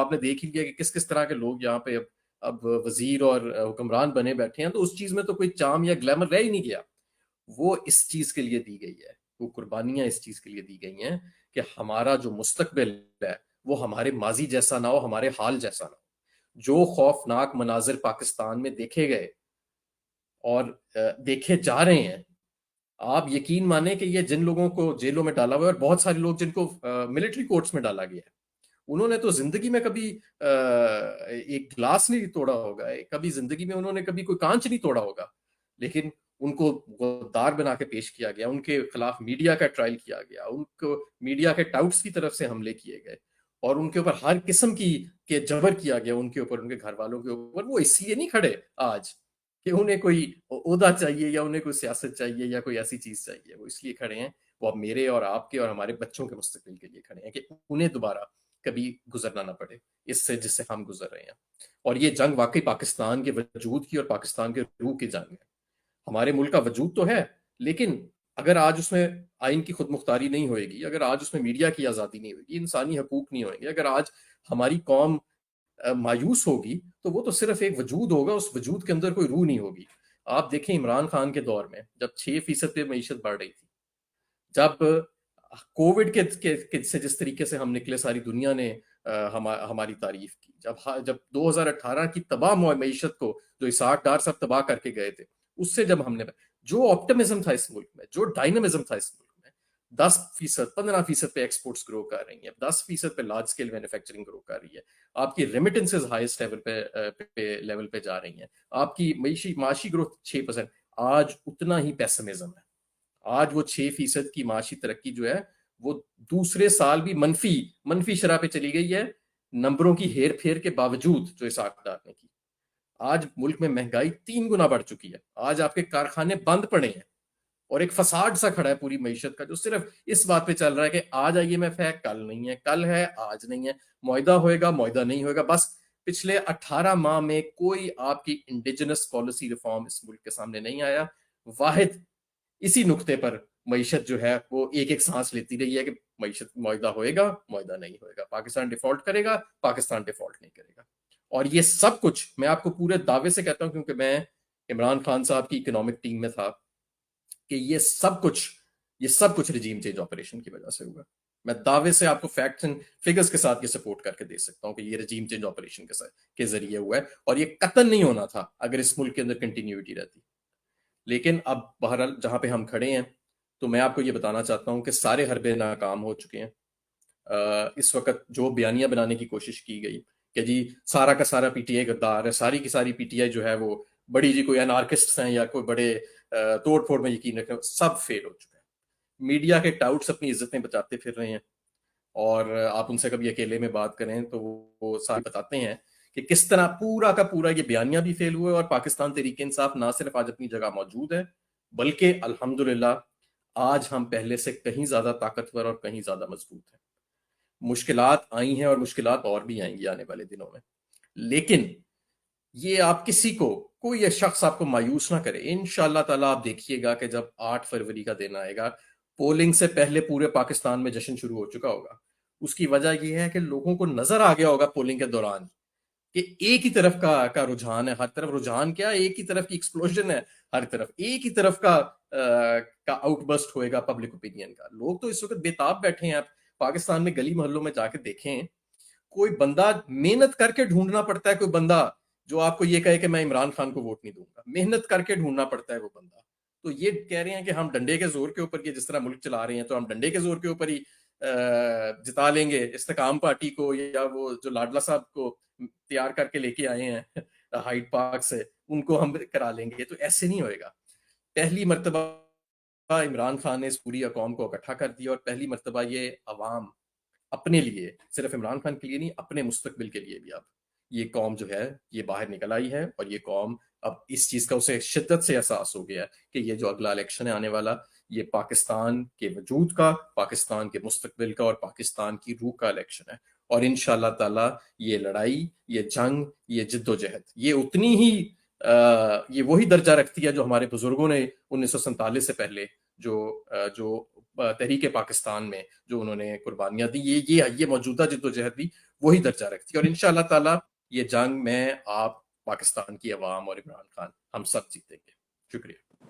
آپ نے دیکھ ہی لیا کہ کس کس طرح کے لوگ یہاں پہ اب وزیر اور حکمران بنے بیٹھے ہیں، تو اس چیز میں تو کوئی چام یا گلیمر رہ ہی نہیں گیا. وہ اس چیز کے لیے دی گئی ہے، وہ قربانیاں اس چیز کے لیے دی گئی ہیں کہ ہمارا جو مستقبل ہے وہ ہمارے ماضی جیسا نہ ہو، ہمارے حال جیسا نہ ہو. جو خوفناک مناظر پاکستان میں دیکھے گئے اور دیکھے جا رہے ہیں، آپ یقین مانیں کہ یہ جن لوگوں کو جیلوں میں ڈالا ہوا ہے، اور بہت سارے لوگ جن کو ملٹری کورٹس میں ڈالا گیا ہے، انہوں نے تو زندگی میں کبھی ایک گلاس نہیں توڑا ہوگا، کبھی زندگی میں انہوں نے کبھی کوئی کانچ نہیں توڑا ہوگا، لیکن ان کو غدار بنا کے پیش کیا گیا، ان کے خلاف میڈیا کا ٹرائل کیا گیا، ان کو میڈیا کے ٹاؤٹس کی طرف سے حملے کیے گئے، اور ان کے اوپر ہر قسم کے جبر کیا گیا، ان کے اوپر، ان کے گھر والوں کے اوپر. وہ اس لیے نہیں کھڑے آج کہ انہیں کوئی عہدہ چاہیے یا انہیں کوئی سیاست چاہیے یا کوئی ایسی چیز چاہیے. وہ اس لیے کھڑے ہیں، وہ اب میرے اور آپ کے اور ہمارے بچوں کے مستقبل کے لیے کھڑے ہیں کہ انہیں دوبارہ کبھی گزرنا نہ پڑے اس سے جس سے ہم گزر رہے ہیں. اور یہ جنگ واقعی پاکستان کے وجود کی اور پاکستان کے روح کی جنگ ہے. ہمارے ملک کا وجود تو ہے، لیکن اگر آج اس میں آئین کی خود مختاری نہیں ہوئے گی، اگر آج اس میں میڈیا کی آزادی نہیں ہوگی، انسانی حقوق نہیں ہوئیں گے، اگر آج ہماری قوم مایوس ہوگی، تو وہ تو صرف ایک وجود ہوگا، اس وجود کے اندر کوئی روح نہیں ہوگی. آپ دیکھیں عمران خان کے دور میں جب 6% پہ معیشت بڑھ رہی تھی، جب کووڈ کے سے جس طریقے سے ہم نکلے، ساری دنیا نے ہماری تعریف کی، جب 2018 کی تباہ معیشت کو جو اسحاق ڈار صاحب تباہ کر کے گئے تھے، اس سے جب ہم نے جو آپٹمزم تھا اس ملک میں، جو ڈائنامزم تھا اس ملک میں، 10%، 15% پہ ایکسپورٹس گرو کر رہی ہیں، 10% پہ لارج اسکیل مینوفیکچرنگ گرو کر رہی ہے، آپ کی ریمیٹنسز ہائیسٹ لیول پہ جا رہی ہیں، آپ کی معاشی گروتھ 6%. آج اتنا ہی پیسمزم ہے. آج وہ 6% کی معاشی ترقی جو ہے وہ دوسرے سال بھی منفی شرح پہ چلی گئی ہے، نمبروں کی ہیر پھیر کے باوجود جو اسحاق ڈار نے کی. آج ملک میں مہنگائی 3 گنا بڑھ چکی ہے. آج آپ کے کارخانے بند پڑے ہیں، اور ایک فساد سا کھڑا ہے پوری معیشت کا، جو صرف اس بات پہ چل رہا ہے کہ آج آئیے میں کل نہیں ہے، کل ہے آج نہیں ہے، معاہدہ ہوئے گا معاہدہ نہیں ہوئے گا. بس پچھلے 18 ماہ میں کوئی آپ کی انڈیجنس پالیسی ریفارم اس ملک کے سامنے نہیں آیا. واحد اسی نقطے پر معیشت جو ہے وہ ایک سانس لیتی رہی ہے کہ معیشت معاہدہ ہوئے گا معاہدہ نہیں ہوئے گا، پاکستان ڈیفالٹ کرے گا پاکستان ڈیفالٹ نہیں کرے گا. اور یہ سب کچھ میں آپ کو پورے دعوے سے کہتا ہوں، کیونکہ میں عمران خان صاحب کی اکنامک ٹیم میں تھا، کہ یہ سب کچھ رجیم چینج آپریشن کی وجہ سے ہوا. میں دعوے سے آپ کو فیکٹس اینڈ فگرز کے ساتھ یہ سپورٹ کر کے دے سکتا ہوں کہ یہ رجیم چینج آپریشن کے ذریعے ہوا ہے، اور یہ قطعاً نہیں ہونا تھا اگر اس ملک کے اندر کنٹینیوٹی رہتی. لیکن اب بہرحال جہاں پہ ہم کھڑے ہیں، تو میں آپ کو یہ بتانا چاہتا ہوں کہ سارے حربے ناکام ہو چکے ہیں. اس وقت جو بیانیہ بنانے کی کوشش کی گئی کہ جی سارا کا سارا پی ٹی آئی غدار ہے، ساری کی ساری پی ٹی آئی جو ہے وہ بڑی جی کوئی انارکسٹس ہیں یا کوئی بڑے توڑ پھوڑ میں یقین رکھیں، سب فیل ہو چکے ہیں. میڈیا کے ٹاؤٹس اپنی عزتیں بچاتے پھر رہے ہیں، اور آپ ان سے کبھی اکیلے میں بات کریں تو وہ سارے بتاتے ہیں کہ کس طرح پورا کا پورا یہ بیانیہ بھی فیل ہوئے، اور پاکستان تحریک انصاف نہ صرف آج اپنی جگہ موجود ہے، بلکہ الحمدللہ آج ہم پہلے سے کہیں زیادہ طاقتور اور کہیں زیادہ مضبوط ہیں. مشکلات آئی ہیں اور مشکلات اور بھی آئیں گی آنے والے دنوں میں، لیکن یہ آپ کوئی شخص آپ کو مایوس نہ کرے. انشاءاللہ تعالیٰ آپ دیکھیے گا کہ جب 8 فروری کا دن آئے گا، پولنگ سے پہلے پورے پاکستان میں جشن شروع ہو چکا ہوگا. اس کی وجہ یہ ہے کہ لوگوں کو نظر آ گیا ہوگا پولنگ کے دوران کہ ایک ہی طرف کا رجحان ہے، ہر طرف رجحان کیا، ایک ہی طرف کی ایکسپلوژن ہے، ہر طرف ایک ہی طرف کا آؤٹ برسٹ ہوئے گا پبلک اوپینین کا. لوگ تو اس وقت بےتاب بیٹھے ہیں. آپ پاکستان میں گلی محلوں میں جا کے دیکھیں، کوئی بندہ محنت کر کے ڈھونڈنا پڑتا ہے، کوئی بندہ جو آپ کو یہ کہے کہ میں عمران خان کو ووٹ نہیں دوں گا، محنت کر کے ڈھونڈنا پڑتا ہے وہ بندہ. تو یہ کہہ رہے ہیں کہ ہم ڈنڈے کے زور کے اوپر، یہ جس طرح ملک چلا رہے ہیں تو ہم ڈنڈے کے زور کے اوپر ہی جتا لیں گے استحکام پارٹی کو، یا وہ جو لاڈلا صاحب کو تیار کر کے لے کے آئے ہیں ہائیڈ پارک سے، ان کو ہم کرا لیں گے. تو ایسے نہیں ہوئے گا. پہلی مرتبہ عمران خان نے اس پوری قوم کو اکٹھا کر دیا، اور پہلی مرتبہ یہ عوام اپنے لیے، صرف عمران خان کے لیے نہیں، اپنے مستقبل کے لیے بھی اب یہ قوم جو ہے یہ باہر نکل آئی ہے. اور یہ قوم اب اس چیز کا اسے شدت سے احساس ہو گیا ہے کہ یہ جو اگلا الیکشن ہے آنے والا، یہ پاکستان کے وجود کا، پاکستان کے مستقبل کا اور پاکستان کی روح کا الیکشن ہے. اور انشاءاللہ تعالی یہ لڑائی، یہ جنگ، یہ جد و جہد، یہ اتنی ہی یہ وہی درجہ رکھتی ہے جو ہمارے بزرگوں نے 1947 سے پہلے جو تحریک پاکستان میں جو انہوں نے قربانیاں دی، یہ موجودہ جدوجہد بھی وہی درجہ رکھتی ہے، اور انشاءاللہ تعالی یہ جنگ میں آپ، پاکستان کی عوام اور عمران خان ہم سب جیتیں گے۔ شکریہ۔